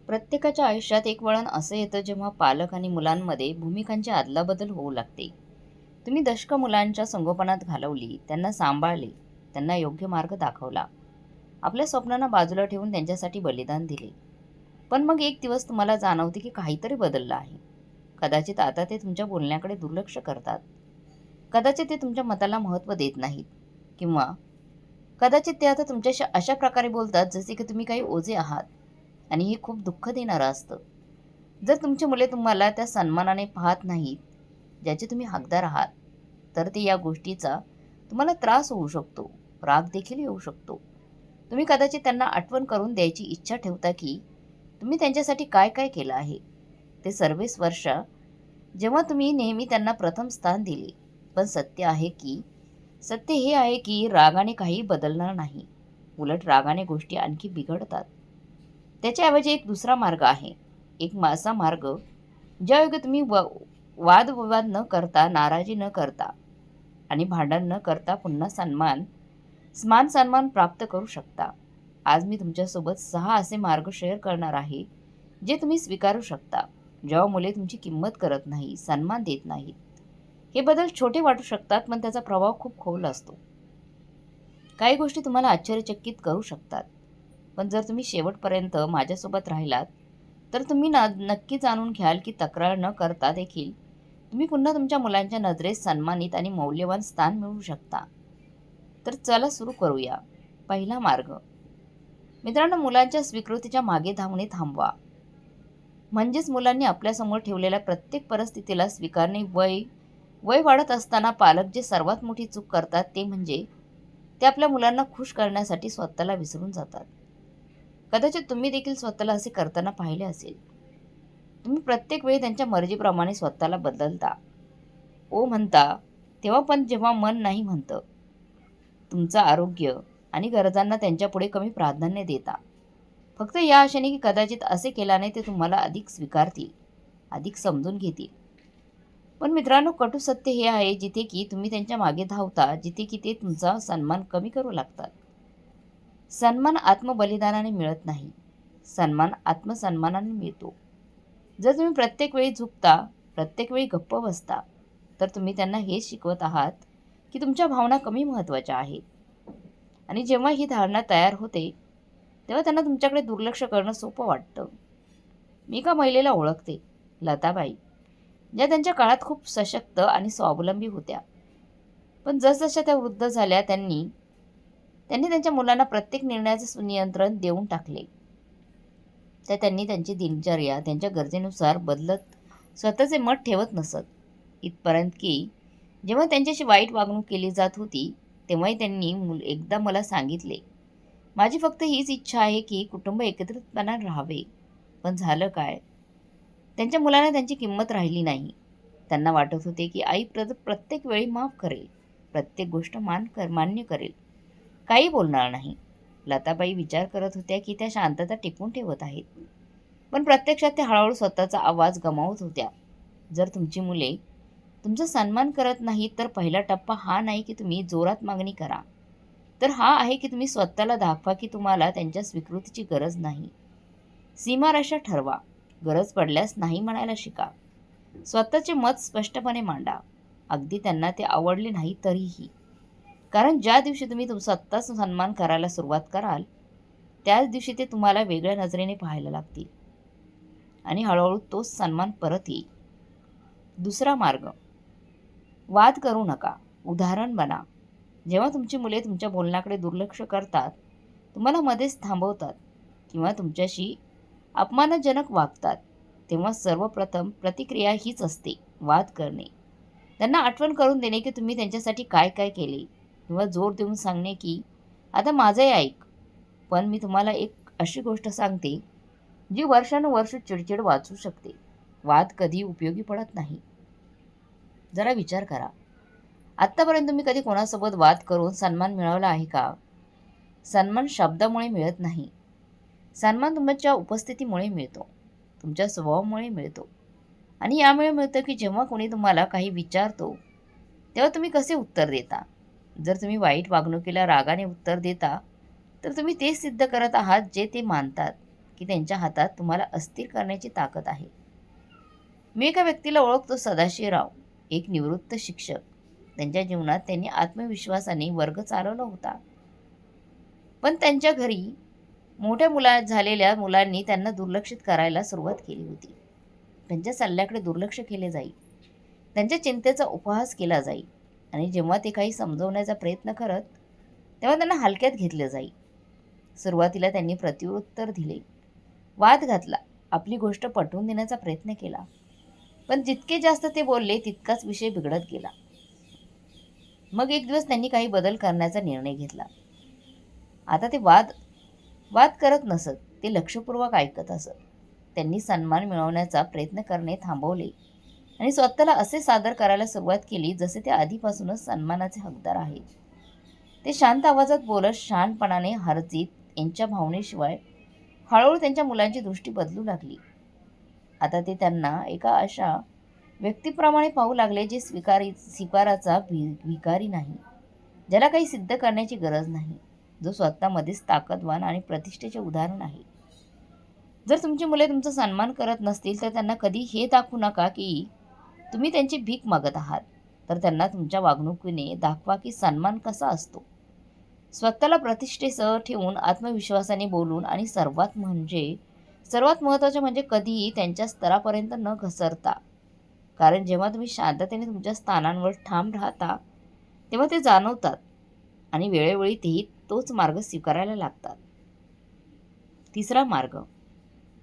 प्रत्येकाच्या आयुष्यात एक वळण असं येतं जेव्हा पालक आणि मुलांमध्ये भूमिकांची अदलाबदल होऊ लागते. तुम्ही दशकं मुलांच्या संगोपनात घालवली, त्यांना सांभाळले, त्यांना योग्य मार्ग दाखवला, आपल्या स्वप्नांना बाजूला ठेवून त्यांच्यासाठी बलिदान दिले. पण मग एक दिवस तुम्हाला जाणवते की काहीतरी बदललं आहे. कदाचित आता ते तुमच्या बोलण्याकडे दुर्लक्ष करतात, कदाचित ते तुमच्या मताला महत्त्व देत नाहीत, किंवा कदाचित ते आता तुमच्याशी अशा प्रकारे बोलतात जसे की तुम्ही काही ओझे आहात. आणि हे खूप दुःख देणारं असतं. जर तुमची मुले तुम्हाला त्या सन्मानाने पाहत नाहीत, ज्याचे तुम्ही हकदार आहात, तर ते या गोष्टीचा तुम्हाला त्रास होऊ शकतो, राग देखील येऊ शकतो. तुम्ही कदाचित त्यांना आठवण करून द्यायची इच्छा ठेवता की तुम्ही त्यांच्यासाठी काय काय केलं आहे. ते सर्व्हिस वर्ष जेव्हा तुम्ही नेहमी त्यांना प्रथम स्थान दिले. पण सत्य हे आहे की रागाने काही बदलणार नाही. उलट रागाने गोष्टी आणखी बिघडतात. त्याच्याऐवजी एक दुसरा मार्ग आहे. असा मार्ग ज्यायोगे तुम्ही वादविवाद न करता, नाराजी न करता आणि भांडण न करता पुन्हा मान सन्मान प्राप्त करू शकता. आज मी तुमच्यासोबत 6 असे मार्ग शेअर करणार आहे, जे तुम्ही स्वीकारू शकता. जेव्हा मुले तुमची किंमत करत नाही, सन्मान देत नाहीत. हे बदल छोटे वाटू शकतात, पण त्याचा प्रभाव खूप खोल असतो. काही गोष्टी तुम्हाला आश्चर्यचकित करू शकतात. पण जर तुम्ही शेवटपर्यंत माझ्यासोबत राहिलात, तर तुम्ही नक्की जाणून घ्याल की तक्रार न करता देखील तुम्ही पुन्हा तुमच्या मुलांच्या नजरेत सन्मानित आणि मौल्यवान स्थान मिळवू शकता. तर चला सुरू करूया. पहिला मार्ग. मित्रांनो, मुलांच्या स्वीकृतीच्या मागे धावणे थांबवा. म्हणजेच मुलांनी आपल्यासमोर ठेवलेल्या प्रत्येक परिस्थितीला स्वीकारणे. वय वाढत असताना पालक जे सर्वात मोठी चूक करतात ते म्हणजे ते आपल्या मुलांना खुश करण्यासाठी स्वतःला विसरून जातात. कदाचित तुम्ही देखील स्वतःला असे करताना पाहिले असेल. तुम्ही प्रत्येक वेळी त्यांच्या मर्जीप्रमाणे स्वतःला बदलता, ओ म्हणता, तेव्हा पण जेव्हा मन नाही म्हणतं. तुमचं आरोग्य आणि गरजांना त्यांच्यापुढे कमी प्राधान्य देता. फक्त या आशेने की कदाचित असे केल्याने ते तुम्हाला अधिक स्वीकारतील, अधिक समजून घेतील. पण मित्रांनो, कटू सत्य हे आहे जिथे की तुम्ही त्यांच्या मागे धावता, जिथे की ते तुमचा सन्मान कमी करू लागतात. सन्मान आत्मबलिदानाने मिळत नाही. सन्मान आत्मसन्मानाने मिळतो. जर तुम्ही प्रत्येक वेळी झुकता, प्रत्येक वेळी गप्प बसता, तर तुम्ही त्यांना हेच शिकवत आहात की तुमच्या भावना कमी महत्त्वाच्या आहेत. आणि जेव्हा ही धारणा तयार होते, तेव्हा त्यांना तुमच्याकडे दुर्लक्ष करणं सोपं वाटतं. मी एका महिलेला ओळखते, लताबाई, ज्या त्यांच्या काळात खूप सशक्त आणि स्वावलंबी होत्या. पण जसजशा त्या वृद्ध झाल्या, त्यांनी त्यांच्या मुलांना प्रत्येक निर्णयाचे नियंत्रण देऊन टाकले. त्यांनी त्यांची दिनचर्या त्यांच्या गरजेनुसार बदलत स्वतःचे मत ठेवत नसत. इथपर्यंत की जेव्हा त्यांच्याशी वाईट वागणूक केली जात होती, तेव्हाही त्यांनी एकदा मला सांगितले, माझी फक्त हीच इच्छा आहे की कुटुंब एकत्रितपणे राहावे. पण झालं काय? त्यांच्या मुलांना त्यांची किंमत राहिली नाही. त्यांना वाटत होते की आई प्रत्येक वेळी माफ करेल, प्रत्येक गोष्ट मान्य करेल, काही बोलणार नाही. लताबाई विचार करत होत्या की त्या शांतता टिकवून ठेवत आहेत, पण प्रत्यक्षात त्या हळूहळू स्वतःचा आवाज गमावत होत्या. जर तुमची मुले तुमचा सन्मान करत नाहीत, तर पहिला टप्पा हा नाही की तुम्ही जोरात मागणी करा, तर हा आहे की तुम्ही स्वतःला दाखवा की तुम्हाला त्यांच्या स्वीकृतीची गरज नाही. सीमारेषा ठरवा. गरज पडल्यास नाही म्हणायला शिका. स्वतःचे मत स्पष्टपणे मांडा, अगदी त्यांना ते आवडले नाही तरीही. कारण ज्या दिवशी तुम्ही स्वतःचा सन्मान करायला सुरुवात कराल, त्याच दिवशी ते तुम्हाला वेगळ्या नजरेने पाहायला लागतील आणि हळूहळू तोच सन्मान परत येईल. दुसरा मार्ग. वाद करू नका, उदाहरण बना. जेव्हा तुमची मुले तुमच्या बोलण्याकडे दुर्लक्ष करतात, तुम्हाला मध्येच थांबवतात किंवा तुमच्याशी अपमानजनक वागतात, तेव्हा सर्वप्रथम प्रतिक्रिया हीच असते, वाद करणे. त्यांना आठवण करून देणे की तुम्ही त्यांच्यासाठी काय काय केले, किंवा जोर देऊन सांगणे की आता माझंही ऐक, पण मी तुम्हाला एक अशी गोष्ट सांगते जी वर्षानुवर्ष चिडचिड वाचू शकते. वाद कधी उपयोगी पडत नाही. जरा विचार करा, आत्तापर्यंत तुम्ही कधी कोणासोबत वाद करून सन्मान मिळवला आहे का? सन्मान शब्दामुळे मिळत नाही. सन्मान तुमच्या उपस्थितीमुळे मिळतो, तुमच्या स्वभावामुळे मिळतो. आणि यामुळे मिळतं की जेव्हा कोणी तुम्हाला काही विचारतो, तेव्हा तुम्ही कसे उत्तर देता. जर तुम्ही वाईट वागणुकीला रागाने उत्तर देता, तर तुम्ही तेच सिद्ध करत आहात जे ते मानतात की त्यांच्या हातात तुम्हाला अस्थिर करण्याची ताकद आहे. मी एका व्यक्तीला ओळखतो, सदाशिवराव, एक निवृत्त शिक्षक. त्यांच्या जीवनात त्यांनी आत्मविश्वासाने वर्ग चालवला होता. पण त्यांच्या घरी मोठ्या झालेल्या मुलांनी त्यांना दुर्लक्षित करायला सुरुवात केली होती. त्यांच्या सल्ल्याकडे दुर्लक्ष केले जाई, त्यांच्या चिंतेचा उपहास केला जाई आणि जेव्हा ते काही समजवण्याचा प्रयत्न करत तेव्हा त्यांना हलक्यात घेतले जाई. सुरुवातीला त्यांनी प्रत्युत्तर दिले, वाद घातला, आपली गोष्ट पटवून देण्याचा प्रयत्न केला. पण जितके जास्त ते बोलले तितकाच विषय बिघडत गेला. मग एक दिवस त्यांनी काही बदल करण्याचा निर्णय घेतला. आता ते वाद करत नसत, ते लक्षपूर्वक ऐकत असत. त्यांनी सन्मान मिळवण्याचा प्रयत्न करणे थांबवले आणि स्वतःला असे सादर करायला सुरुवात केली जसे ते आधीपासूनच सन्मानाचे हकदार आहेत. ते शांत आवाजात बोलत, शहाणपणाने, हरजीत यांच्या भावनेशिवाय. हळूहळू त्यांच्या मुलांची दृष्टी बदलू लागली. आता ते त्यांना एका अशा व्यक्तीप्रमाणे पाहू लागले जे स्वीकाराचा भिकारी नाही, ज्याला काही सिद्ध करण्याची गरज नाही, जो स्वतःमध्येच ताकदवान आणि प्रतिष्ठेचे उदाहरण आहे. जर तुमची मुले तुमचा सन्मान करत नसतील तर त्यांना कधी हे दाखवू नका की तुम्ही त्यांची भीक मागत आहात, तर त्यांना तुमच्या वागणुकीने दाखवा की सन्मान कसा असतो. स्वतःला प्रतिष्ठेसह ठेवून, आत्मविश्वासाने बोलून आणि सर्वात महत्त्वाचे म्हणजे कधीही त्यांच्या स्तरापर्यंत न घसरता. कारण जेव्हा तुम्ही शांततेने तुमच्या स्थानांवर ठाम राहता तेव्हा ते जाणवतात आणि वेळोवेळी तेही तोच मार्ग स्वीकारायला लागतात. तिसरा मार्ग,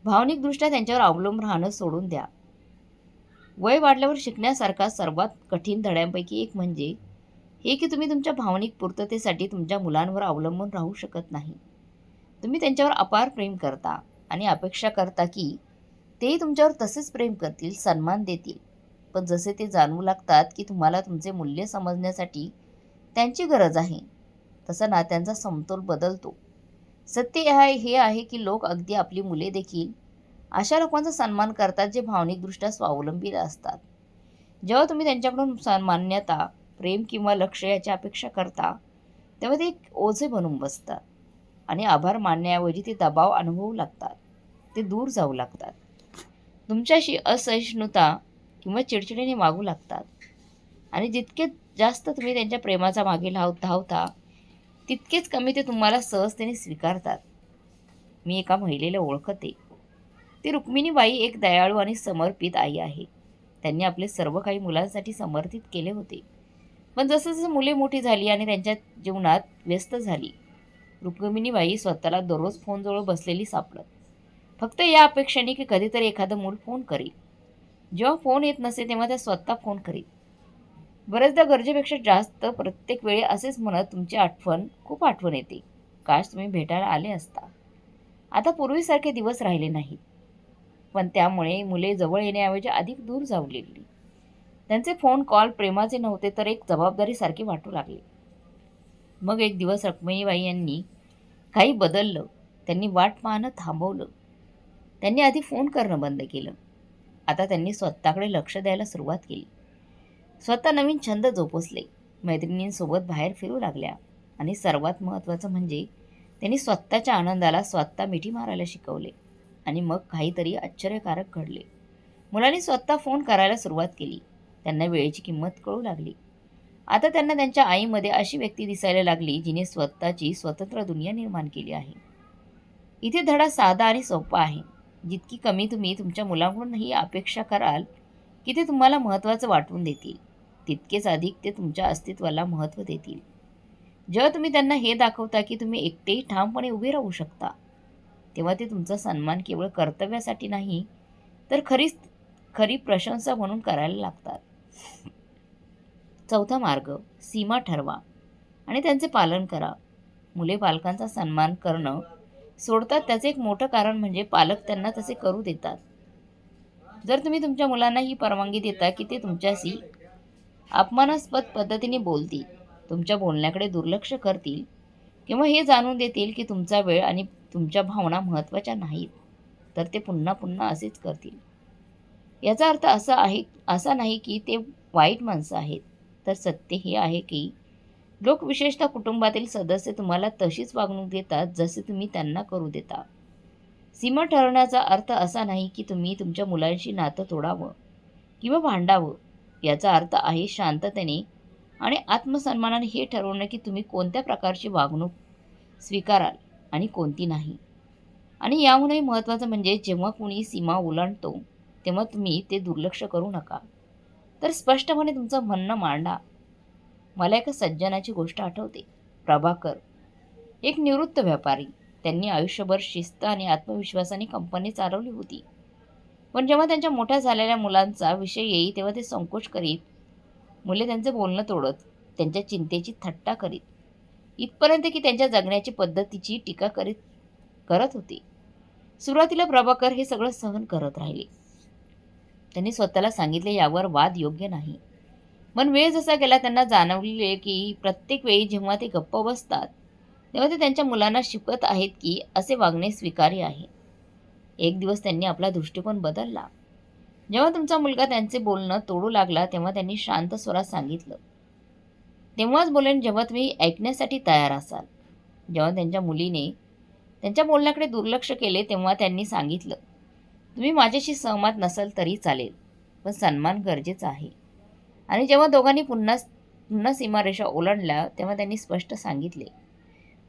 भावनिकदृष्ट्या त्यांच्यावर अवलंबून राहणं सोडून द्या. वय वाढल्यावर शिकण्यासारखा सर्वात कठीण धड्यांपैकी एक म्हणजे हे की तुम्ही तुमच्या भावनिक पूर्ततेसाठी तुमच्या मुलांवर अवलंबून राहू शकत नाही. तुम्ही त्यांच्यावर अपार प्रेम करता आणि अपेक्षा करता की तेही तुमच्यावर तसेच प्रेम करतील, सन्मान देतील. पण जसे ते जाणवू लागतात की तुम्हाला तुमचे मूल्य समजण्यासाठी त्यांची गरज आहे, तसा नात्यांचा समतोल बदलतो. सत्य हे आहे की लोक, अगदी आपली मुले देखील, अशा लोकांचा सन्मान करतात जे भावनिकदृष्ट्या स्वावलंबी असतात. जेव्हा तुम्ही त्यांच्याकडून मान्यता, प्रेम किंवा लक्ष याची अपेक्षा करता तेव्हा ते एक ओझे बनून बसतात आणि आभार मानण्याऐवजी ते दबाव अनुभवू लागतात. ते दूर जाऊ लागतात, तुमच्याशी असहिष्णुता किंवा चिडचिडीने वागू लागतात. आणि जितके जास्त तुम्ही त्यांच्या प्रेमाचा मागे धावता तितकेच कमी ते तुम्हाला सहजतेने स्वीकारतात. मी एका महिलेला ओळखते. ती रुक्मिणीबाई एक दयाळू आणि समर्पित आई आहे. त्यांनी आपले सर्व काही मुलांसाठी समर्पित केले होते. पण जसं मुले मोठी झाली आणि त्यांच्या जीवनात व्यस्त झाली, रुक्मिणीबाई स्वतःला दररोज फोनजवळ बसलेली सापडत, फक्त या अपेक्षेने की कधीतरी एखादं मूल फोन करील. जेव्हा फोन येत नसे तेव्हा त्या स्वतः फोन करीत. बरेचदा गरजेपेक्षा जास्त प्रत्येक वेळी असेच म्हणत, तुमची खूप आठवण येते, काश तुम्ही भेटायला आले असता. आता पूर्वीसारखे दिवस राहिले नाहीत, पण त्यामुळे मुले जवळ येण्याऐवजी अधिक दूर जाऊ लागली. त्यांचे फोन कॉल प्रेमाचे नव्हते तर एक जबाबदारीसारखे वाटू लागले. मग एक दिवस रुक्मिणीबाई यांनी काही बदललं. त्यांनी वाट पाहणं थांबवलं. त्यांनी आधी फोन करणं बंद केलं. आता त्यांनी स्वतःकडे लक्ष द्यायला सुरुवात केली. स्वतः नवीन छंद जोपासले, मैत्रिणींसोबत बाहेर फिरू लागल्या आणि सर्वात महत्त्वाचं म्हणजे त्यांनी स्वतःच्या आनंदाला स्वतः मिठी मारायला शिकवले. आणि मग काहीतरी आश्चर्यकारक घडले. मुलांनी स्वतः फोन करायला सुरुवात केली. त्यांना वेळेची किंमत कळू लागली. आता त्यांना त्यांच्या आईमध्ये अशी व्यक्ती दिसायला लागली जिने स्वतःची स्वतंत्र दुनिया निर्माण केली आहे. इथे धडा साधा आणि सोपा आहे. जितकी कमी तुम्ही तुमच्या मुलांकडून ही अपेक्षा कराल की ते तुम्हाला महत्त्वाचं वाटून देतील, तितकेच अधिक ते तुमच्या अस्तित्वाला महत्त्व देतील. जेव्हा तुम्ही त्यांना हे दाखवता की तुम्ही एकटेही ठामपणे उभे राहू शकता, तेव्हा ते तुमचा सन्मान केवळ कर्तव्यासाठी नाही तर खरी प्रशंसा म्हणून करायला लागतात. चौथा मार्ग, सीमा ठरवा आणि त्यांचे पालन करा. मुले पालकांचा सन्मान करणं सोडतात त्याचे एक मोठं कारण म्हणजे पालक त्यांना तसे करू देतात. जर तुम्ही तुमच्या मुलांना ही परवानगी देता की ते तुमच्याशी अपमानास्पद पद्धतीने बोलतील, तुमच्या बोलण्याकडे दुर्लक्ष करतील किंवा हे जाणून देतील की तुमचा वेळ आणि तुमच्या भावना महत्त्वाच्या नाहीत, तर ते पुन्हा पुन्हा असेच करतील. याचा अर्थ असा नाही की ते वाईट माणसं आहेत, तर सत्य हे आहे की लोक, विशेषतः कुटुंबातील सदस्य, तुम्हाला तशीच वागणूक देतात जसे तुम्ही त्यांना करू देता. सीमा ठरवण्याचा अर्थ असा नाही की तुम्ही तुमच्या मुलांशी नातं तोडावं किंवा भांडावं. याचा अर्थ आहे शांततेने आणि आत्मसन्मानाने हे ठरवणं की तुम्ही कोणत्या प्रकारची वागणूक स्वीकाराल आणि कोणती नाही. आणि याहूनही महत्त्वाचं म्हणजे जेव्हा कुणी सीमा ओलांडतो तेव्हा तुम्ही ते दुर्लक्ष करू नका, तर स्पष्टपणे तुमचं म्हणणं मांडा. मला एका सज्जनाची गोष्ट आठवते. प्रभाकर एक निवृत्त व्यापारी. त्यांनी आयुष्यभर शिस्त आणि आत्मविश्वासाने कंपनी चालवली होती. पण जेव्हा त्यांच्या मोठ्या झालेल्या मुलांचा विषय येई तेव्हा ते संकोच करीत, मुले त्यांचं बोलणं तोडत, त्यांच्या चिंतेची थट्टा करीत, इथपर्यंत की त्यांच्या जगण्याची पद्धतीची टीका करत होते. सुरुवातीला प्रभाकर हे सगळं सहन करत राहिले. त्यांनी स्वतःला सांगितले यावर वाद योग्य नाही. पण वेळ जसा गेला त्यांना जाणवले की प्रत्येक वेळी जेव्हा ते गप्प बसतात तेव्हा ते त्यांच्या मुलांना शिकवत आहेत की असे वागणे स्वीकार्य आहे. एक दिवस त्यांनी आपला दृष्टिकोन बदलला. जेव्हा तुमचा मुलगा त्यांचे बोलणं तोडू लागला तेव्हा त्यांनी शांत स्वरात सांगितलं, तेव्हाच बोलेन जेव्हा तुम्ही ऐकण्यासाठी तयार असाल. जेव्हा त्यांच्या मुलीने त्यांच्या बोलण्याकडे दुर्लक्ष केले तेव्हा त्यांनी सांगितलं, तुम्ही माझ्याशी सहमत नसाल तरी चालेल, पण सन्मान गरजेचा आहे. आणि जेव्हा दोघांनी पुन्हा सीमारेषा ओलांडल्या तेव्हा त्यांनी स्पष्ट सांगितले,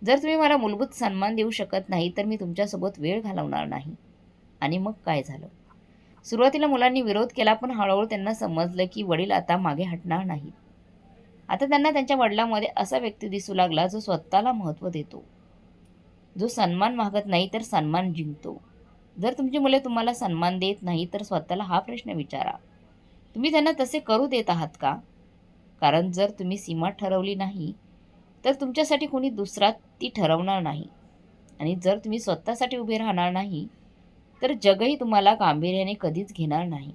जर तुम्ही मला मूलभूत सन्मान देऊ शकत नाही तर मी तुमच्यासोबत वेळ घालवणार नाही. आणि मग काय झालं? सुरुवातीला मुलांनी विरोध केला, पण हळूहळू त्यांना समजलं की वडील आता मागे हटणार नाहीत. आता त्यांना त्यांच्या वडिलांमध्ये असा व्यक्ती दिसू लागला जो स्वतःला महत्त्व देतो, जो सन्मान मागत नाही तर सन्मान जिंकतो. जर तुमची मुले तुम्हाला सन्मान देत नाही तर स्वतःला हा प्रश्न विचारा, तुम्ही त्यांना तसे करू देत आहात का? कारण जर तुम्ही सीमा ठरवली नाही तर तुमच्यासाठी कोणी दुसरा ती ठरवणार नाही. आणि जर तुम्ही स्वतःसाठी उभे राहणार नाही तर जगही तुम्हाला गांभीर्याने कधीच घेणार नाही.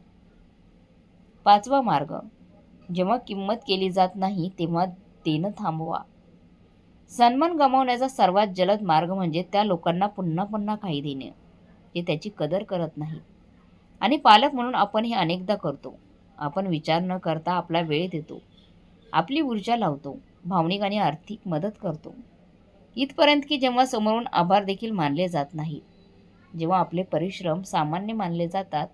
5वा मार्ग, जेव्हा किंमत केली जात नाही तेव्हा देणं थांबवा. सन्मान गमावण्याचा सर्वात जलद मार्ग म्हणजे त्या लोकांना पुन्हा पुन्हा काही देणे जे त्याची कदर करत नाहीत. आणि पालक म्हणून आपण हे अनेकदा करतो. आपण विचार न करता आपला वेळ देतो, आपली ऊर्जा लावतो, भावनिक आणि आर्थिक मदत करतो, इथपर्यंत की जेव्हा समोरून आभार देखील मानले जात नाहीत. जेव्हा आपले परिश्रम सामान्य मानले जातात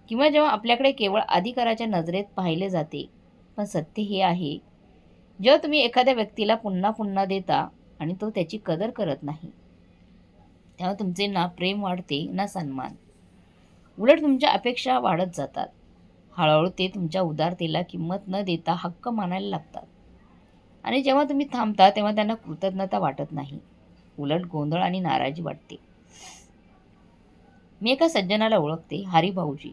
किंवा जेव्हा आपल्याकडे केवळ अधिकाराच्या नजरेत पाहिले जाते. पण सत्य हे आहे, जेव्हा तुम्ही एखाद्या व्यक्तीला पुन्हा पुन्हा देता आणि तो त्याची कदर करत नाही तेव्हा तुमचे ना प्रेम वाढते ना सन्मान. उलट तुमच्या अपेक्षा वाढत जातात. हळूहळू ते तुमच्या उदारतेला किंमत न देता हक्क मानायला लागतात. आणि जेव्हा तुम्ही थांबता तेव्हा त्यांना कृतज्ञता वाटत नाही, उलट गोंधळ आणि नाराजी वाटते. मी एका सज्जनाला ओळखते, हरिभाऊजी.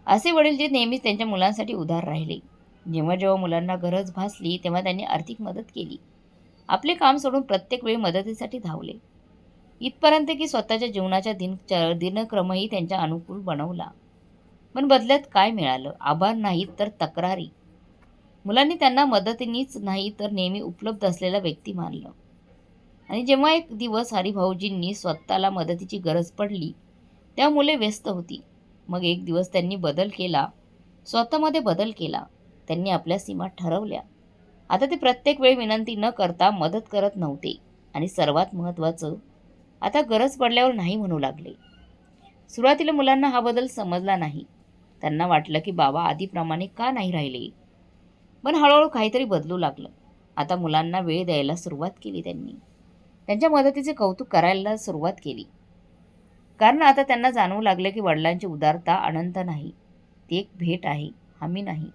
असे वडील जे नेहमीच त्यांच्या मुलांसाठी उदार राहिले. जेव्हा जेव्हा मुलांना गरज भासली तेव्हा त्यांनी आर्थिक मदत केली. आपले काम सोडून प्रत्येक वेळी मदतीसाठी धावले. इथपर्यंत की स्वतःच्या जीवनाच्या दिनक्रमही त्यांच्या अनुकूल बनवला. पण बदल्यात काय मिळालं? आभार नाहीत तर तक्रारी. मुलांनी त्यांना मदतीनीच नाही तर नेहमी उपलब्ध असलेला व्यक्ती मानलं. आणि जेव्हा एक दिवस हरिभाऊजींनी स्वतःला मदतीची गरज पडली तेव्हा मुले व्यस्त होती. मग एक दिवस त्यांनी बदल केला, स्वतःमध्ये बदल केला. त्यांनी आपल्या सीमा ठरवल्या. आता ते प्रत्येक वेळी विनंती न करता मदत करत नव्हते. आणि सर्वात महत्त्वाचं, आता गरज पडल्यावर नाही म्हणू लागले. सुरुवातीला मुलांना हा बदल समजला नाही. त्यांना वाटलं की बाबा आधीप्रमाणे का नाही राहिले. पण हळूहळू काहीतरी बदलू लागलं. आता मुलांना वेळ द्यायला सुरुवात केली त्यांनी. त्यांच्या मदतीचे कौतुक करायला सुरुवात केली. कारण आता त्यांना जाणवू लागलं की वडिलांची उदारता अनंत नाही, ती एक भेट आहे, हमी नाही.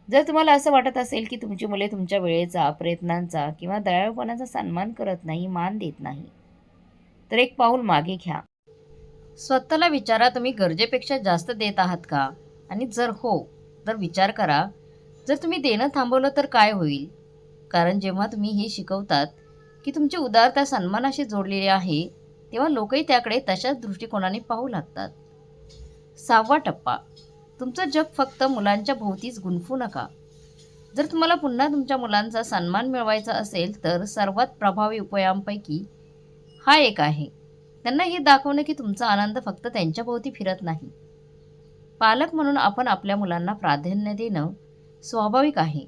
जर तुम्हाला असं वाटत असेल की तुमची मुले तुमच्या वेळेचा, प्रयत्नांचा किंवा दयाळूपणाचा सन्मान करत नाही, मान देत नाही, तर एक पाऊल मागे घ्या. स्वतःला विचारा, तुम्ही गरजेपेक्षा जास्त देत आहात का? आणि जर हो तर विचार करा, जर तुम्ही देणं थांबवलं तर काय होईल? कारण जेव्हा तुम्ही हे शिकवतात की तुमची उदारता सन्मानाशी जोडलेली आहे तेव्हा लोकही त्याकडे तशाच दृष्टिकोनाने पाहू लागतात. 6वा टप्पा, तुमचं जग फक्त मुलांच्या भोवतीच गुंफू नका. जर तुम्हाला पुन्हा तुमच्या मुलांचा सन्मान मिळवायचा असेल तर सर्वात प्रभावी उपायांपैकी हा एक आहे, त्यांना हे दाखवणं की तुमचा आनंद फक्त त्यांच्या भोवती फिरत नाही. पालक म्हणून आपण आपल्या मुलांना प्राधान्य देणं स्वाभाविक आहे.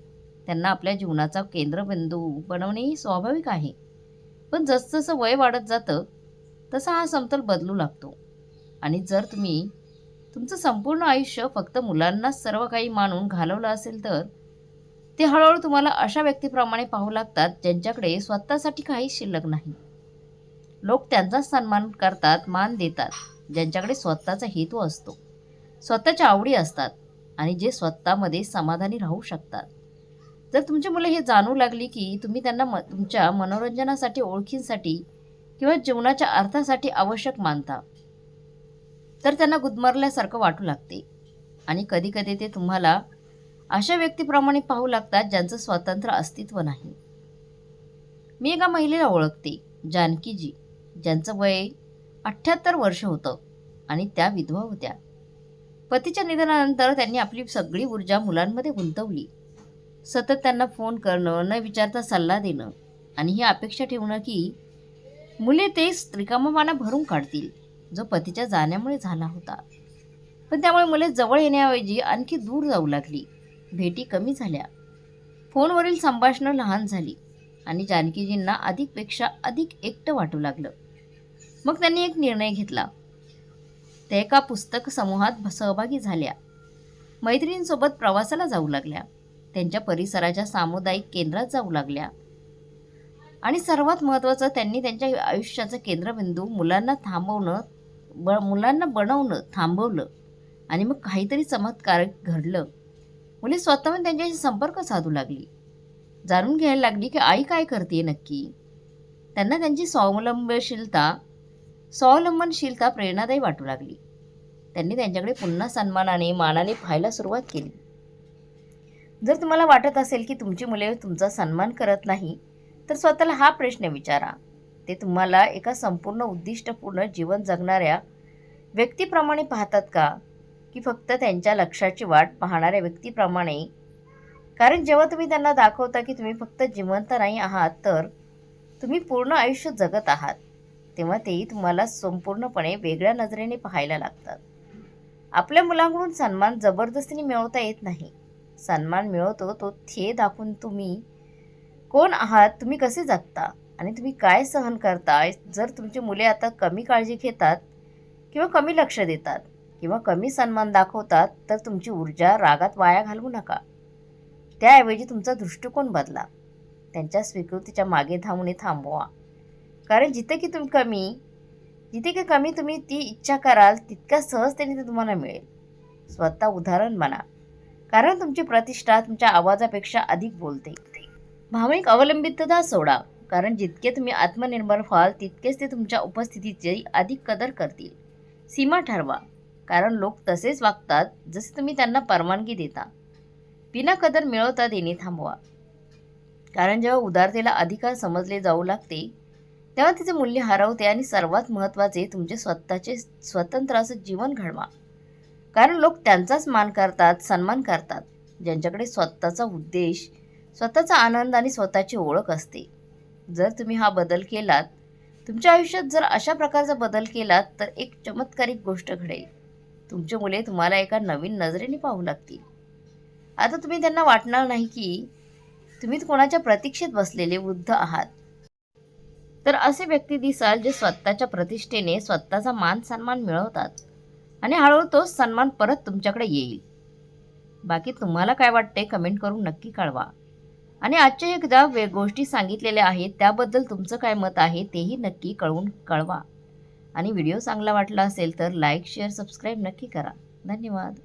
त्यांना आपल्या जीवनाचा केंद्रबिंदू बनवणेही स्वाभाविक आहे. पण जसजसं वय वाढत जातं तसा हा समतोल बदलू लागतो. आणि जर तुम्ही तुमचं संपूर्ण आयुष्य फक्त मुलांनाच सर्व काही मानून घालवलं असेल तर ते हळूहळू तुम्हाला अशा व्यक्तीप्रमाणे पाहू लागतात ज्यांच्याकडे स्वतःसाठी काही शिल्लक नाही. लोक त्यांचाच सन्मान करतात, मान देतात ज्यांच्याकडे स्वतःचा हेतू असतो, स्वतःच्या आवडी असतात आणि जे स्वतःमध्ये समाधानी राहू शकतात. जर तुमची मुलं हे जाणू लागली की तुम्ही त्यांना तुमच्या मनोरंजनासाठी, ओळखींसाठी किंवा जीवनाच्या अर्थासाठी आवश्यक मानता, तर त्यांना गुदमरल्यासारखं वाटू लागते आणि कधीकधी ते तुम्हाला अशा व्यक्तीप्रमाणे पाहू लागतात ज्यांचं स्वतंत्र अस्तित्व नाही. मी एका महिलेला ओळखते, जानकीजी, ज्यांचं वय 78 वर्ष होतं आणि त्या विधवा होत्या. पतीच्या निधनानंतर त्यांनी आपली सगळी ऊर्जा मुलांमध्ये गुंतवली. सतत त्यांना फोन करणं, न विचारता सल्ला देणं आणि ही अपेक्षा ठेवणं की मुले ते रिकामापणा भरून काढतील, जो पतीच्या जाण्यामुळे झाला होता. पण त्यामुळे मुले जवळ येण्याऐवजी आणखी दूर जाऊ लागली. भेटी कमी झाल्या, फोनवरील संभाषणं लहान झाली आणि जानकीजींना अधिकपेक्षा अधिक एकटं वाटू लागलं. मग त्यांनी एक निर्णय घेतला. त्या एका पुस्तक समूहात सहभागी झाल्या, मैत्रिणींसोबत प्रवासाला जाऊ लागल्या, त्यांच्या परिसराच्या सामुदायिक केंद्रात जाऊ लागल्या आणि सर्वात महत्त्वाचं, त्यांनी त्यांच्या आयुष्याचं केंद्रबिंदू मुलांना बनवणं थांबवलं आणि मग काहीतरी चमत्कारिक घडलं. मुले स्वतःहून त्यांच्याशी संपर्क साधू लागली, जाणून घ्यायला लागली की आई काय करते नक्की. त्यांना त्यांची स्वावलंबनशीलता प्रेरणादायी वाटू लागली. त्यांनी त्यांच्याकडे पुन्हा सन्मानाने, मानाने पाहायला सुरुवात केली. जर तुम्हाला वाटत असेल की तुमची मुले तुमचा सन्मान करत नाही, तर स्वतःला हा प्रश्न विचारा. ते तुम्हाला एका संपूर्ण उद्दिष्टपूर्ण जीवन जगणाऱ्या व्यक्तीप्रमाणे पाहतात का, की फक्त त्यांच्या लक्ष्याची वाट पाहणाऱ्या व्यक्तीप्रमाणे? कारण जेव्हा तुम्ही त्यांना दाखवता की तुम्ही फक्त जिवंत नाही आहात, तर तुम्ही पूर्ण आयुष्य जगत आहात, तेव्हा तेही तुम्हाला संपूर्णपणे वेगळ्या नजरेने पाहायला लागतात. आपल्या मुलांकडून सन्मान जबरदस्तीने मिळवता येत नाही. सन्मान मिळवतो तो ध्येय दाखवून, तुम्ही कोण आहात, तुम्ही कसे जगता आणि तुम्ही काय सहन करताय. जर तुमची मुले आता कमी काळजी घेतात किंवा कमी लक्ष देतात किंवा कमी सन्मान दाखवतात, तर तुमची ऊर्जा रागात वाया घालवू नका. त्याऐवजी तुमचा दृष्टिकोन बदला. त्यांच्या स्वीकृतीच्या मागे धावणे थांबवा. कारण जिथे की कमी तुम्ही ती इच्छा कराल, तितक्या सहजतेने ते तुम्हाला मिळेल. स्वतः उदाहरण बना, कारण तुमची प्रतिष्ठा तुमच्या आवाजापेक्षा अधिक बोलते. भावनिक अवलंबितता सोडा, कारण जितके तुम्ही आत्मनिर्भर व्हाल तितकेच ते तुमच्या उपस्थितीची अधिक कदर करतील. सीमा ठरवा, कारण लोक तसेच वागतात जसे तुम्ही त्यांना परवानगी देता. बिना कदर मिळवता देणे थांबवा, कारण जेव्हा उदारतेला अधिकार समजले जाऊ लागते तेव्हा तिचे मूल्य हरवते. आणि सर्वात महत्त्वाचे, तुमचे स्वतःचे स्वतंत्र असं जीवन घडवा, कारण लोक त्यांचाच मान करतात, सन्मान करतात ज्यांच्याकडे स्वतःचा उद्देश, स्वतःचा आनंद आणि स्वतःची ओळख असते. जर तुम्ही हा बदल केलात, तुमच्या आयुष्यात जर अशा प्रकारचा बदल केलात, तर एक चमत्कारिक गोष्ट घडेल. तुमची मुले तुम्हाला एका नवीन नजरेने पाहू लागतील. आता तुम्ही त्यांना वाटणार नाही की तुम्ही कोणाच्या प्रतीक्षेत बसलेले वृद्ध आहात, तर असे व्यक्ती दिसाल जे स्वतःच्या प्रतिष्ठेने स्वतःचा मान सन्मान मिळवतात आणि हळूहळू तोच सन्मान परत तुमच्याकडे येईल. बाकी तुम्हाला काय वाटते कमेंट करून नक्की कळवा. आणि आजच्या एकदा गोष्टी सांगितलेल्या आहेत त्याबद्दल तुमचं काय मत आहे तेही नक्की कळवा. आणि व्हिडिओ चांगला वाटला असेल तर लाईक, शेअर, सबस्क्राईब नक्की करा. धन्यवाद.